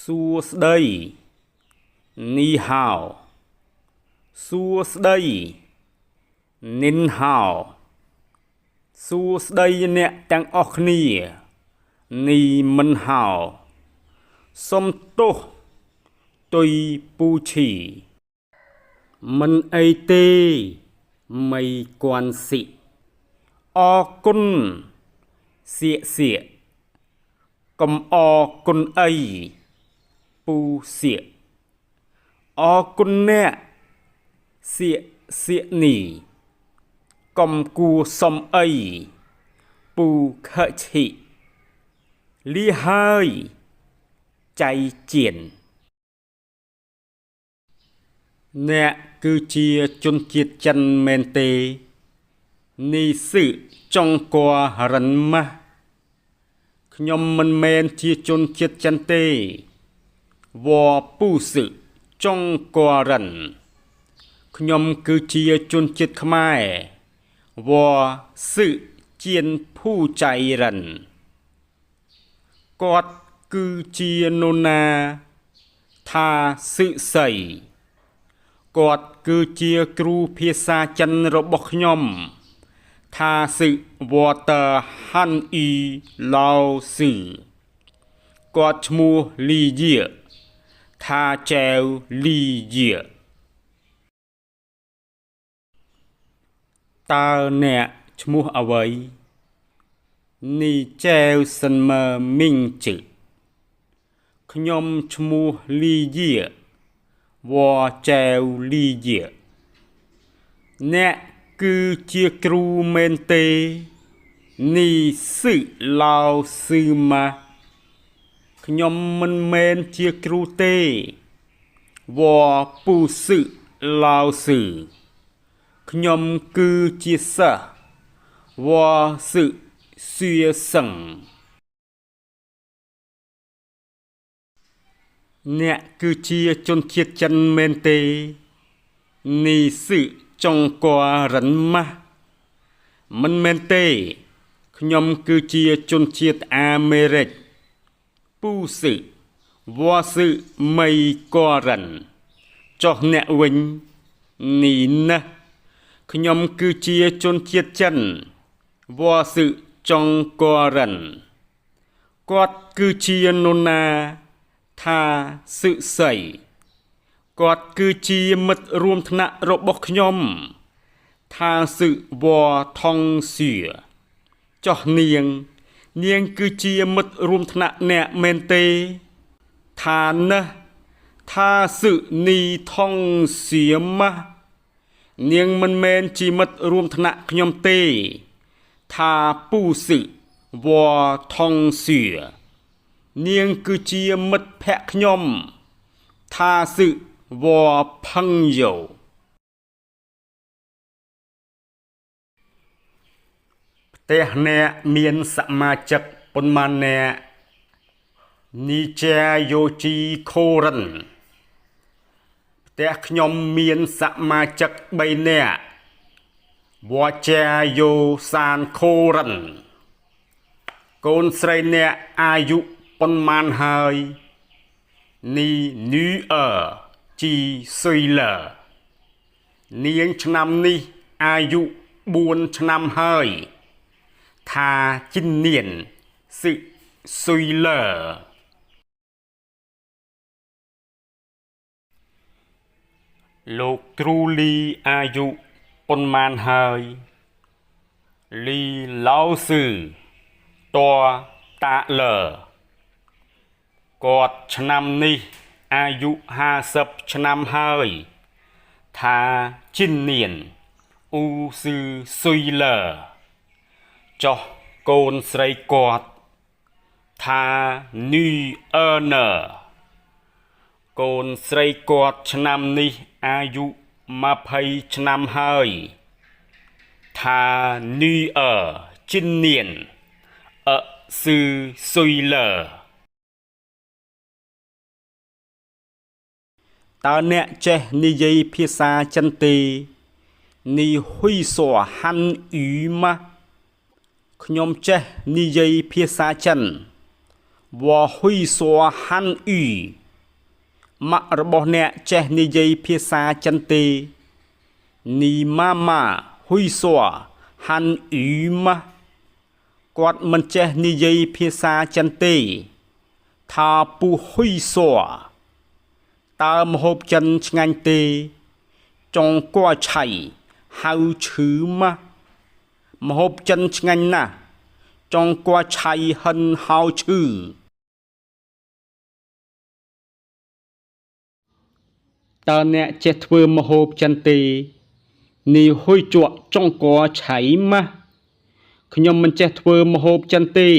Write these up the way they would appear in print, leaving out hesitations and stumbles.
សួស្តីនីហៅសួស្តីនិនហៅសួស្តីអ្នកទាំងអស់គ្នានីមិនហៅសុំទោសទុយពូឈីមិនអីទេមីគួនសិអរគុណសៀកសៀកកុំអរគុណអីពូសៀកអរគុណអ្នកសៀកសៀកនេះកុំគួសុំអីពូខឈិលីហើយចៃជៀនអ្នកគឺជាជនជាតិចិនមែនទេនេះសឹចុងក័រិនម៉ាស់ខ្ញុំមិនមែនជាជនជាតិចិនទេវ៉ពូសឹចុងក័រិនខ្ញុំគឺជាជនជាតិខ្មែរវ៉សឹជៀនភូចៃរិនគាត់គឺជានរណាថាសឹសីគាត់គឺជាគ្រូភាសាចិនរបស់ខ្ញុំថាសឹវ៉តើហាន់អ៊ីឡៅសឺគាត់ឈ្មោះលីយាថាចែវលីយាតើអ្នកឈ្មោះអ្វីនេះចែវសិនមើមីងជឹខ្ញុំឈ្មោះលីយាវ៉ចែវលីយាអ្នកគឺជាគ្រូមែនទេនេះសឹឡៅសឺម៉ាខ្ញុំមិនមែនជាគ្រូទេវ៉ពូសឹឡៅសឺខ្ញុំគឺជាសិស្សវ៉សឹសៀសឹងអ្នកគឺជាជនជាតិចិនមែនទេនេះសឹចុងក័រិនម៉ាស់មិនមែនទេខ្ញុំគឺជាជនជាតិអាមេរិកពូសឹវ៉សឹមីក័រិនចុះអ្នកវិញនេះណាខ្ញុំគឺជាជនជាតិចិនវ៉សឹចុងក័រិនគាត់គឺជានរណាថាសឹសីគាត់គឺជាមិត្តរួមថ្នាក់របស់ខ្ញុំថាសឹវ៉ថងសៀចុះនាងគឺជាមិត្តរួមថ្នាក់អ្នកមែនទេថាណាថាសឹនីថងសៀម៉ានាងមិនមែនជាមិត្តរួមថ្នាក់ខ្ញុំទេថាពូសឹវ៉ថងសៀនាងគឺជាមិត្តភក្តិខ្ញុំថាសឹវ៉ផឹងយោផ្ទះអ្នកមានសមាជិកប៉ុន្មានអ្នកនីជាយោជីខូរិនផ្ទះខ្ញុំមានសមាជិក3នាក់វ៉ជាយោសានខូរិនកូនស្រីអ្នកអាយុប៉ុន្មានហើយនេះនីជីស៊ុយលនាងឆ្នាំនេះអាយុ4ឆ្នាំហើយថាជីននៀនសឹស៊ុយលលោកគ្រូលីអាយុប៉ុន្មានហើយលីឡៅសឺតតាលើគាត់ឆ្នាំនេះអាយុ50ឆ្នាំហើយថាជីននៀនអ៊ូស៊ឺស៊ុយលចុះកូនស្រីគាត់ថានីណឺកូនស្រីគាត់ឆ្នាំនេះអាយុ20ឆ្នាំហើយថានីជីននៀនស៊ឺស៊ុយលតើអ្នកចេះនិយាយភាសាចិនទេនេះហ៊ុយសួហាន់អ៊ីម៉ាខ្ញុំចេះនិយាយភាសាចិន វ៉ហ៊ុយសួរហាន់អ៊ីម៉ាក់របស់អ្នកចេះនិយាយភាសាចិនទេនីម៉ាម៉ាហ៊ុយសួរហាន់អ៊ីម៉ាគាត់មិនចេះនិយាយភាសាចិនទេថាពូហ៊ុយសួរតើម្ហូបចិនឆ្ងាញ់ទេចុងកួឆៃហៅឈឺម៉ាម្ហូបចិនឆ្ងាញ់ណាស់ចុងកួឆៃហិនហៅឈឺតើអ្នកចេះធ្វើម្ហូបចិនទេនេះហ៊ុយជក់ចុងកួឆៃម៉ាខ្ញុំមិនចេះធ្វើម្ហូបចិនទេ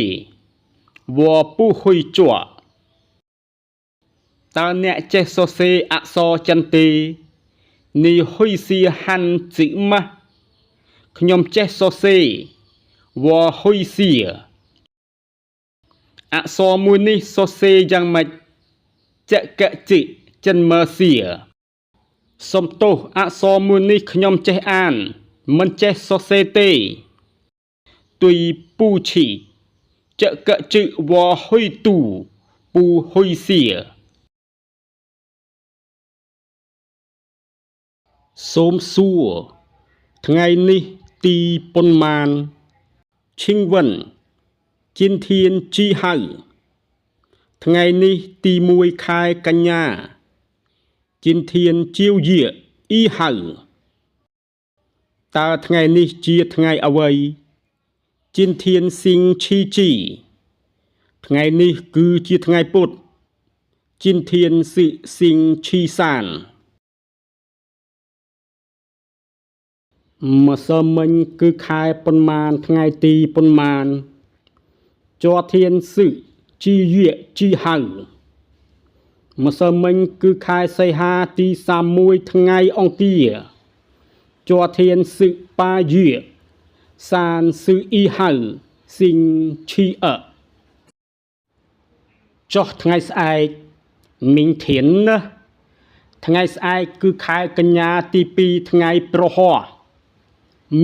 វ៉ពូហ៊ុយជក់តើអ្នកចេះសរសេរអក្សរចិនទេនេះហ៊ុយសៀហាន់ស៊ីម៉ាខ្ញុំចេះសរសេរវ៉ហ៊ុយសៀអក្សរមួយនេះសរសេរយ៉ាងម៉េចចកចិចិនមើសៀសំទោសអក្សរមួយនេះខ្ញុំចេះអានមិនចេះសរសេរទេទុយពូឈីចកចិវ៉ហ៊ុយទូពូហ៊ុយសៀសូមសួរថ្ងៃនេះទីប៉ុន្មានឈិងវិនជីនធានជីហៅថ្ងៃនេះទី1ខែកញ្ញាជីនធានជាវយាអ៊ីហៅតើថ្ងៃនេះជាថ្ងៃអ្វីជីនធានស៊ីងឈីជីថ្ងៃនេះគឺជាថ្ងៃពុធជីនធានស៊ីងឈីសានម្សិលមិញគឺខែប៉ុន្មានថ្ងៃទីប៉ុន្មានចောធានសឹជីយាជីហៅម្សិលមិញគឺខែសីហាទី31ថ្ងៃអង្គារចောធានសឹប៉ាយាសានសឹអ៊ីហៅស៊ីងឈីអចុះថ្ងៃស្អែកមីងធានណាថ្ងៃស្អែកគឺខែកញ្ញាទី2ថ្ងៃប្រហ័ស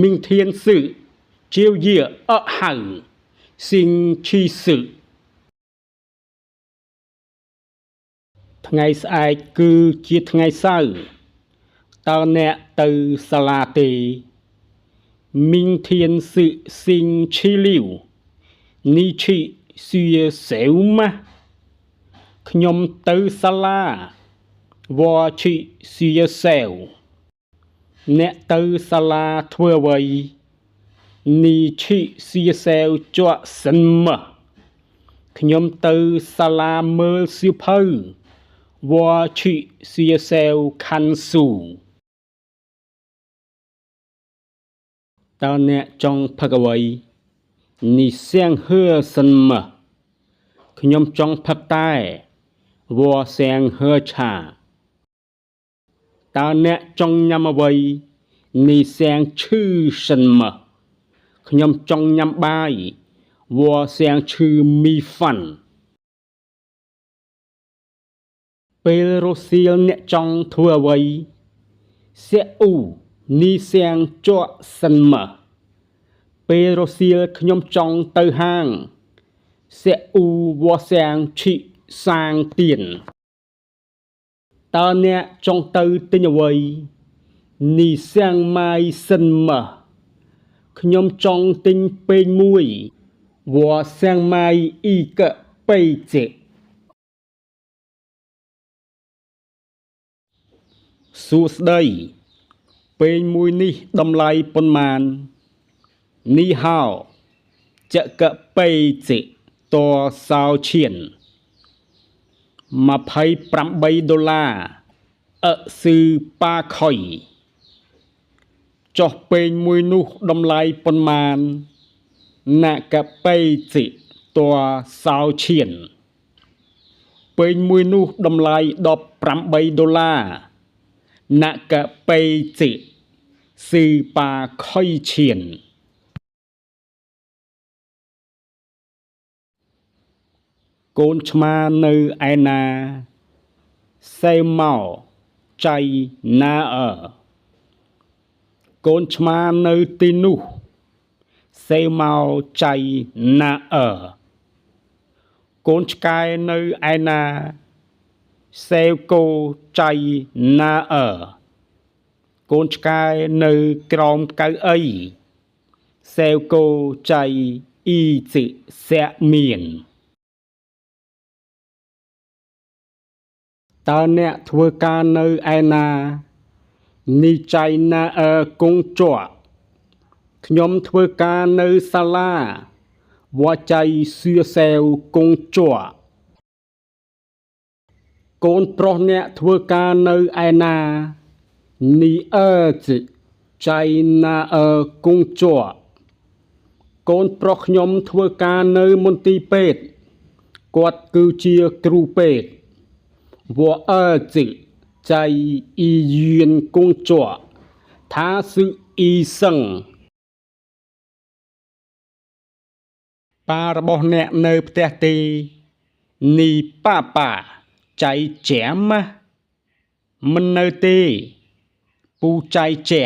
មីងធានសឹជាវយាហៅស៊ីងឈីសឹថ្ងៃស្អែកគឺជាថ្ងៃសៅរ៍តើអ្នកទៅសាលាទេមីងធានសឹស៊ីងឈីលីវនីឈីសៀសេវម៉ាខ្ញុំទៅសាលាវ៉ឈីសៀសេវអ្នកទៅសាលាធ្វើអ្វីនីឈីសៀសេវជក់សិនម៉ាខ្ញុំទៅសាលាមើលសៀវភៅវ៉ឈីសៀសេវខាន់ស៊ូតើអ្នកចង់ផឹកអ្វីនេះសៀងហឺសិនម៉ាខ្ញុំចង់ផឹកតែវ៉សៀងហឺឆាតើអ្នកចង់ញ៉ាំអ្វីនេះសៀងឈឺសិនម៉ាខ្ញុំចង់ញ៉ាំបាយវ៉សៀងឈឺមីហ្វាន់ពេលរសៀលអ្នកចង់ធ្វើអ្វីសៀអ៊ូនេះសៀងជក់សិនម៉ាពេលរសៀលខ្ញុំចង់ទៅហាងសៀអ៊ូវ៉សៀងឈីសាងទៀនតើអ្នកចង់ទៅទិញអ្វីនេះសៀងម៉ាយសិនម៉ាខ្ញុំចង់ទិញពេងមួយវ៉សៀងម៉ាយអ៊ីកបៃចេសួស្ដីពេងមួយនេះតម្លៃប៉ុន្មាននេះហៅចកបៃចេតសោឈៀន$28អឺស៊ឺប៉ាខុយចុះពេងមួយនោះតម្លៃប៉ុន្មានណាកបៃចេតសោឈៀនពេងមួយនោះតម្លៃ$18ណាកបៃចេស៊ឺប៉ាខុយឈៀនកូនឆ្មានៅឯណាសេម៉ោចៃណាកូនឆ្មានៅទីនោះសេម៉ោចៃណា កូនឆ្កែនៅឯណាសេវគោចៃណាកូនឆ្កែនៅក្រោមកៅអីសេវគោចៃអ៊ីសិសែមានតើអ្នកធ្វើការនៅឯណានេះចៃណាគង់ជក់ខ្ញុំធ្វើការនៅសាលាវ៉ាចៃសឿសែវគង់ជក់កូនប្រុសអ្នកធ្វើការនៅឯណានេះចៃណាគង់ជក់កូនប្រុសខ្ញុំធ្វើការនៅមន្ទីរពេទ្យគាត់គឺជាគ្រូពេទ្យវ៉ចៃអ៊ីយឿនគង់ជក់ថាសឺអ៊ីសឹងប៉ារបស់អ្នកនៅផ្ទះទេនេះប៉ាចៃចាមមិននៅទេពូចៃចា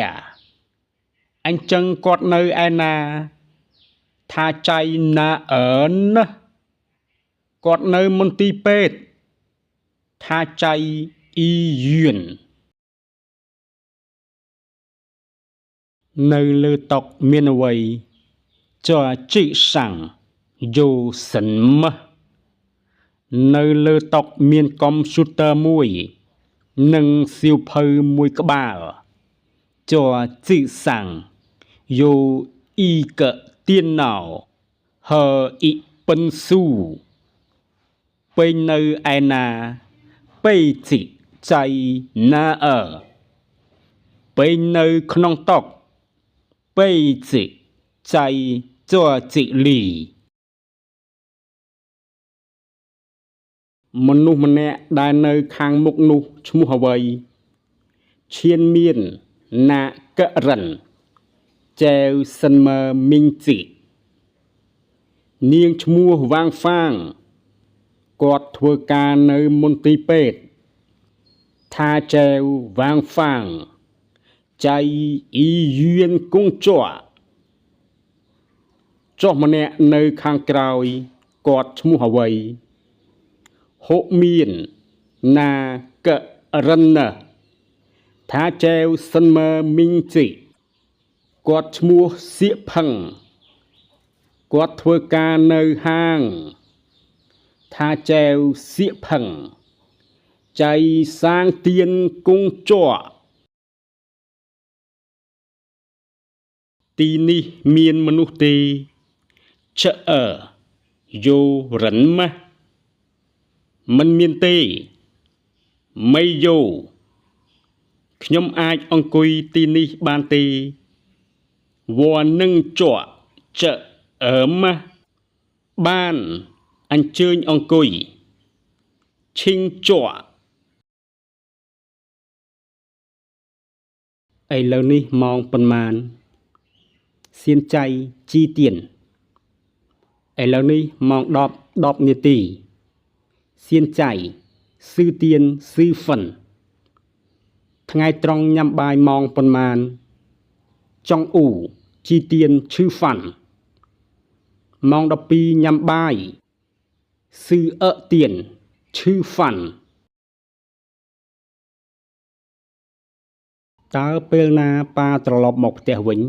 អញ្ចឹងគាត់នៅឯណាថាចៃណាណាគាត់នៅមន្ទីរពេទ្យថាចៃអ៊ីយឿននៅលើតុមានអ្វីចើជីសាំងយោសិនមនៅលើតុមានកុំព្យូទ័រមួយនិងសៀវភៅមួយក្បាលចើជីសាំងយោអ៊ីកទៀនណៅហើអ៊ីពិនស៊ូពេលនៅឯណាពេលជីចៃណាពេលនៅក្នុងតុពេលជីចៃចើជីលីមនុស្សម្នាក់ដែលនៅខាងមុខនោះឈ្មោះអ្វីឈានមានណាករិនចែវសិនមើមីងជីនាងឈ្មោះវាងហ្វាងគាត់ធ្វើការនៅមន្ទីរពេទ្យថាចែវវាងហ្វាងចៃអ៊ីយឿនគង់ជក់ចុះម្នាក់នៅខាងក្រោយគាត់ឈ្មោះអ្វីហុមានណាករិនថាចែវសិនមើមីងជីគាត់ឈ្មោះសៀកផឹងគាត់ធ្វើការនៅហាងថាចែវសៀកផឹងចៃសាងទៀនគង់ជក់ទីនេះមានមនុស្សទេយោរិនម៉ាមិនមានទេមិនយោខ្ញុំអាចអង្គុយទីនេះបានទេវ៉នឹងជក់ម៉ាបានអញ្ជើញអង្គុយឈិងជក់ឥឡូវនេះម៉ោងប៉ុន្មានសៀនចៃជីទៀនឥឡូវនេះម៉ោង10នាទីសៀនចៃស៊ឺទៀនស៊ឺហ្វិនថ្ងៃត្រង់ញ៉ាំបាយម៉ោងប៉ុន្មានចុងអ៊ូជីទៀនឈឺហ្វាន់ម៉ោង12ញ៉ាំបាយស៊ឺទៀនឈឺហ្វាន់តើពេលណាប៉ាត្រឡប់មកផ្ទះវិញ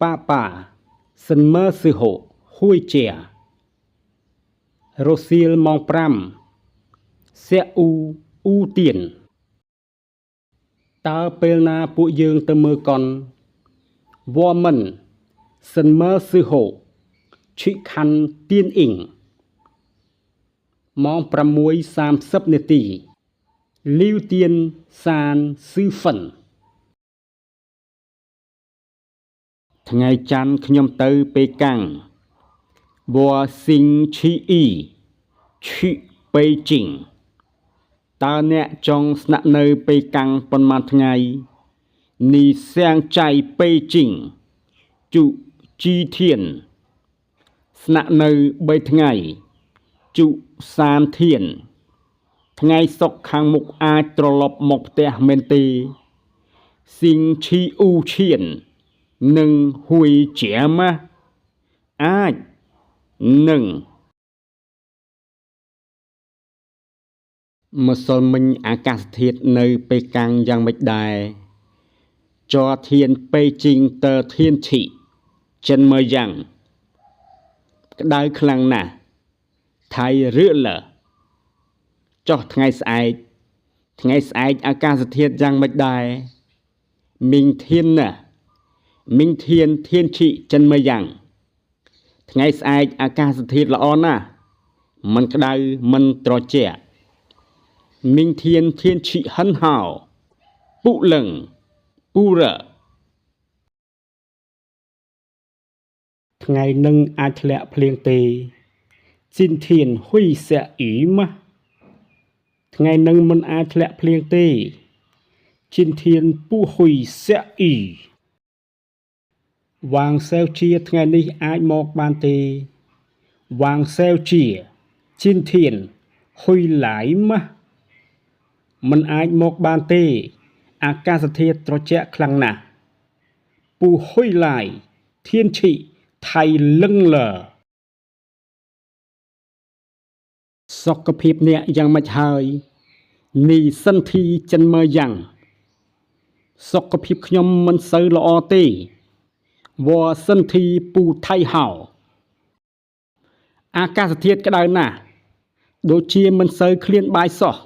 ប៉ាសិនមើស៊ឺហូហួយជារសៀលម៉ោង5សៀអ៊ូទៀនតើពេលណាពួកយើងទៅមើលកុនវ៉មិនសិនមើស៊ឺហូឈិខាន់ទៀនអ៊ីងម៉ោង6:30នាទីលីវទៀនសានស៊ឺហ្វិនថ្ងៃច័ន្ទខ្ញុំទៅប៉េកាំងវ៉ស៊ីងឈីអ៊ីឈីប៉េជីងតើអ្នកចង់ស្នាក់នៅប៉េកាំងប៉ុន្មានថ្ងៃនេះសៀងចៃប៉េជីងជុជីធានស្នាក់នៅ3ថ្ងៃជុសានធានថ្ងៃសុក្រខាងមុខអាចត្រឡប់មកផ្ទះមែនទេស៊ីងឈីអ៊ូឈៀននិងហួយជាម៉ាអាចនឹង ម្សិលមិញអាកាសធាតុនៅប៉េកាំងយ៉ាងម៉េចដែរ昨天北京的天气怎么样ក្តៅខ្លាំងណាស់ថៃរឿលចុះថ្ងៃស្អែកអាកាសធាតុយ៉ាងម៉េចដែរ明天呢明天天气怎么样ថ្ងៃស្អែកអាកាសធាតុល្អណាស់មិនក្តៅមិនត្រជាក់明天天气很好不冷不热ថ្ងៃនឹងអាចធ្លាក់ភ្លៀងទេ今天会下雨吗ថ្ងៃនឹងមិនអាចធ្លាក់ភ្លៀងទេ今天不会下雨វ៉ាងសែវជាថ្ងៃនេះអាចមកបានទេវ៉ាងសែវជា今天会来吗មិនអាចមកបានទេអាកាសធាតុត្រជាក់ខ្លាំងណាស់不会来天气太冷了សុខភាពអ្នកយ៉ាងម៉េចហើយនេះសិនធីចិនមើយ៉ាងសុខភាពខ្ញុំមិនសូវល្អទេវ៉ាសិនធីពូថៃហៅអាកាសធាតុក្តៅណាស់ដូចជាមិនសូវឃ្លានបាយសោះ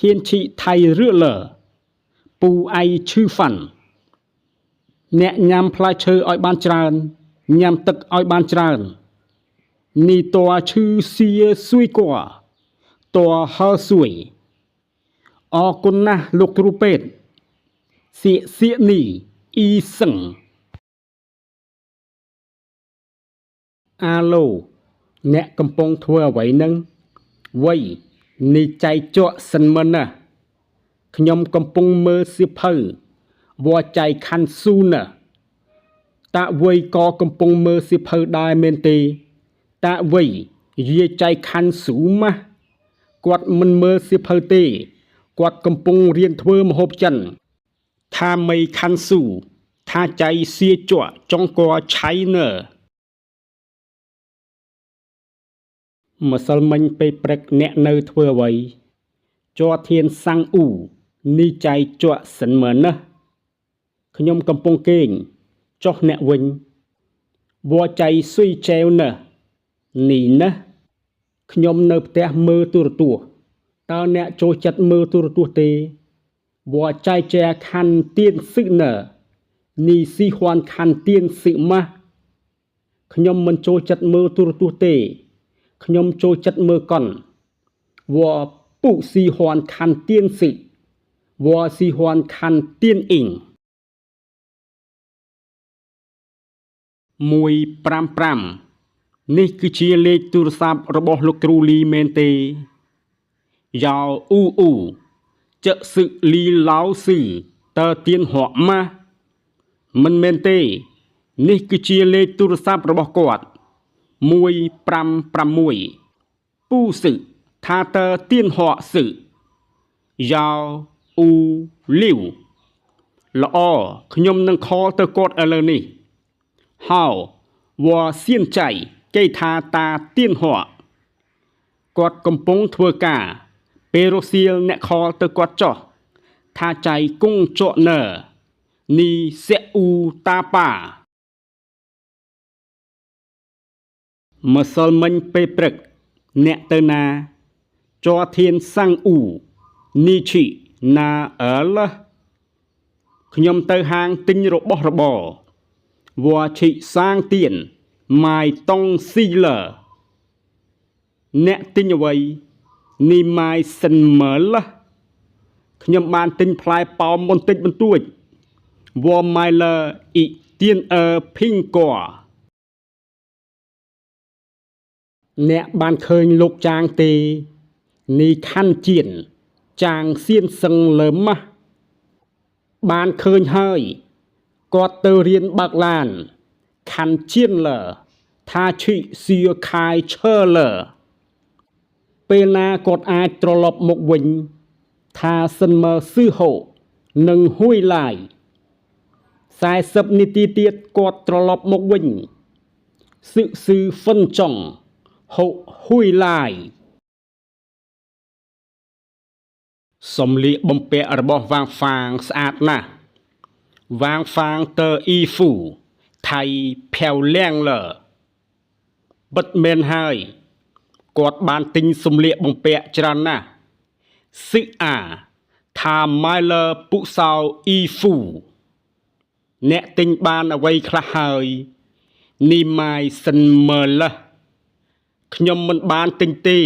天气太热了ពូអៃឈឺហ្វាន់អ្នកញ៉ាំផ្លែឈើឲ្យបានច្រើនញ៉ាំទឹកឲ្យបានច្រើននេះតើឈឺសៀស៊ុយគួរតើហើស៊ុយអរគុណណាស់លោកគ្រូពេទ្យសៀនេះអ៊ីសឹងអាឡូអ្នកកំពុងធ្វើអ្វីនឹងវៃនេះចៃជក់សិនមិនណាខ្ញុំកំពុងមើលសៀវភៅវ៉ាចៃខាន់ស៊ូណាតាវៃក៏កំពុងមើលសៀវភៅដែរមែនទេតាវៃយាចៃខាន់ស៊ូម៉ាគាត់មិនមើលសៀវភៅទេគាត់កំពុងរៀនធ្វើម្ហូបចិនថាមីខាន់ស៊ូថាចៃសៀជក់ចុងកឆៃណឺម្សិលមិញពេលព្រឹកអ្នកនៅធ្វើអ្វីជ័រធានសាំងអ៊ូនេះចៃជក់សិនមើលណាខ្ញុំកំពុងគេងចុះអ្នកវិញវ៉ាចៃស៊ុយចែវណានេះណាខ្ញុំនៅផ្ទះមើលទូរទស្សន៍តើអ្នកចូលចិត្តមើលទូរទស្សន៍ទេវ៉ាចៃចែខាន់ទៀនសឹកណានេះស៊ីហ៊ានខាន់ទៀនសឹកម៉ាខ្ញុំមិនចូលចិត្តមើលទូរទស្សន៍ទេខ្ញុំចូលចិត្តមើលកុនវ៉ាពុស៊ីហ៊ានខាន់ទៀនសឹកវ៉ាស៊ីហ៊ានខាន់ទៀនអ៊ីង155នេះគឺជាលេខទូរស័ព្ទរបស់លោកគ្រូលីមែនទេយ៉ាវអ៊ូចឹកសឹកលីឡៅស៊ឺតើទៀនហក់ម៉ាមិនមែនទេនេះគឺជាលេខទូរស័ព្ទរបស់គាត់156ពូស៊ឺថាតើទៀនហក់ស៊ឺយ៉ាវអ៊ូលីវល្អខ្ញុំនឹងខលទៅគាត់ឥឡូវនេះហៅវ៉ាសៀនចៃគេថាតាទៀនហក់គាត់កំពុងធ្វើការពេលរសៀលអ្នកខលទៅគាត់ចោះថាចៃគង់ជក់ណឺនីសេអ៊ូតាប៉ាម្សិលមិញពេលព្រឹកអ្នកទៅណាជ័រធានសាំងអ៊ូនេះឈីណាអលខ្ញុំទៅហាងទិញរបស់របរវ៉ាឈីសាងទៀនម៉ាយតុងស៊ីលឺអ្នកទិញអ្វីនេះម៉ាយសិនមើលខ្ញុំបានទិញផ្លែប៉ោមបន្តិចបន្តួចវ៉ាម៉ាយលឺអ៊ីទៀនភីងក័រអ្នកបានឃើញលោកចាងទេនេះខាន់ជៀនចាងសៀនសឹងលើម៉ាស់បានឃើញហើយគាត់ទៅរៀនបើកឡានខាន់ជៀនលើថាឈីសៀខាយឈើលើពេលណាគាត់អាចត្រឡប់មកវិញថាសិនមើស៊ឺហូនឹងហួយឡាយ40នាទីទៀតគាត់ត្រឡប់មកវិញស៊ឺហ្វិនចុងហូហួយឡាយ សំលៀកបំពាក់របស់វាងហ្វាងស្អាតណាស់វាងហ្វាងតើអ៊ីហ្វូថៃផែវលៀងលើបិទមែនហើយគាត់បានទិញសំលៀកបំពាក់ច្រើនណាស់សឹអាថាម៉ៃលើពុសៅអ៊ីហ្វូអ្នកទិញបានអ្វីខ្លះហើយនីម៉ាយសិនមើលខ្ញុំមិនបានទិញទេ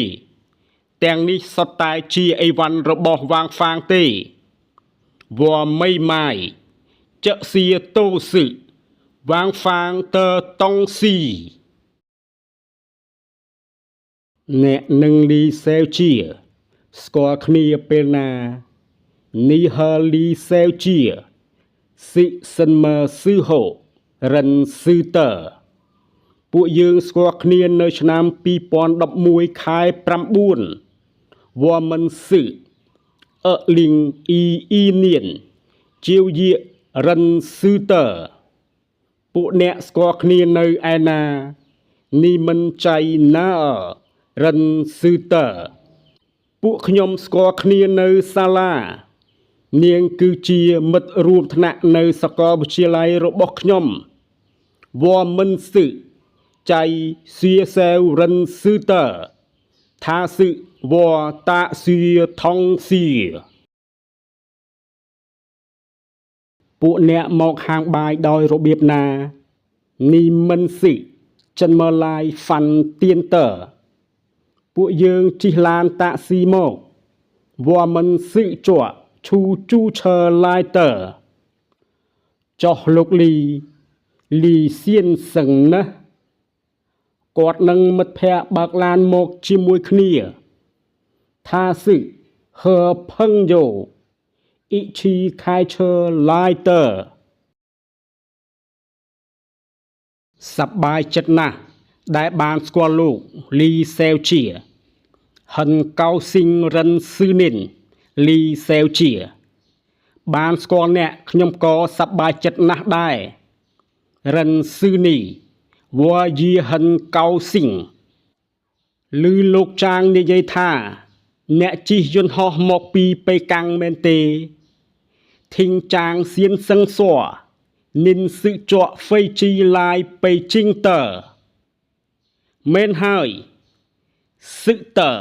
ទាំងនេះសុទ្ធតែជាអីវ៉ាន់របស់វាងហ្វាងទេវ៉ាមីម៉ាយចកសៀតូសឹវាងហ្វាងតើតុងស៊ីអ្នកនឹងលីសេវជាស្គាល់គ្នាពេលណានេះហឺលីសេវជាស៊ីសិនមើស៊ឺហូរិនស៊ឺតើពួកយើងស្គាល់គ្នានៅឆ្នាំ2011ខែ9វ៉ាមិនស៊ឺលីងអ៊ីនៀនជាវយារិនស៊ឺតើពួកអ្នកស្គាល់គ្នានៅឯណានេះមិនចៃណារិនស៊ឺតើពួកខ្ញុំស្គាល់គ្នានៅសាលានាងគឺជាមិត្តរួមថ្នាក់នៅសាកលវិទ្យាល័យរបស់ខ្ញុំវ៉ាមិនស៊ឺចៃសៀសែវរិនស៊ឺតើថាស៊ឺវ៉ាតាសៀថងសៀពួកអ្នកមកហាងបាយដោយរបៀបណានេះមិនស៊ឺចិនមើលឡាយហ្វាន់ទៀនតើពួកយើងជិះឡានតាក់ស៊ីមកវ៉ាមិនស៊ឺជក់ឈូជូឈើឡាយតើចុះលោកលីសៀនសឹងណាគាត់នឹងមិត្តភ័ក្តិបើកឡានមកជាមួយគ្នាថាស៊ឺហឺផឹងយោអ៊ីឈីខៃឈើឡាយតើសប្បាយចិត្តណាស់ដែលបានស្គាល់លោកលីសេវជាហិនកៅស៊ីងរិនស៊ឺនិនលីសេវជាបានស្គាល់អ្នកខ្ញុំក៏សប្បាយចិត្តណាស់ដែររិនស៊ឺនីវ៉ាយីហិនកៅស៊ីងឮលោកចាងនិយាយថាអ្នកជិះយន្តហោះមកពីប៉េកាំងមែនទេធីងចាងសៀនសឹងសួរនិនស៊ឺជក់ហ្វៃជីឡាយប៉េជីងតើមែនហើយស៊ឺតើ